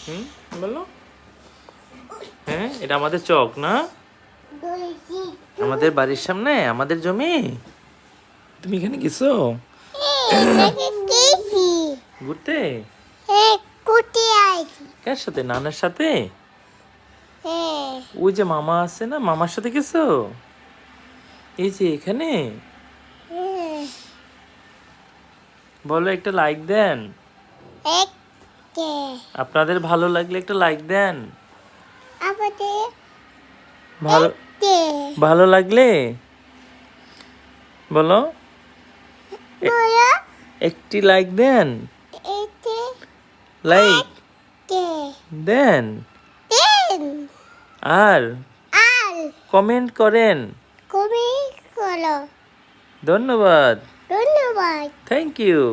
হুম, বলো। হ্যাঁ, এটা আমাদের চক না, আমাদের বাড়ির সামনে আমাদের জমি। তুমি এখানে গেছো ঘুরতে? কার সাথে? নানার সাথে? ওই যে মামা আছে না, মামার সাথে গেছো? এই যে এখানে। বলো, একটা লাইক দেন। আপনাদের ভালো লাগলে একটা লাইক দেন। ভালো ভালো লাগলে বলো, একটি লাইক দেন। লাইক দেন আর কমেন্ট করেন। ধন্যবাদ। Thank you.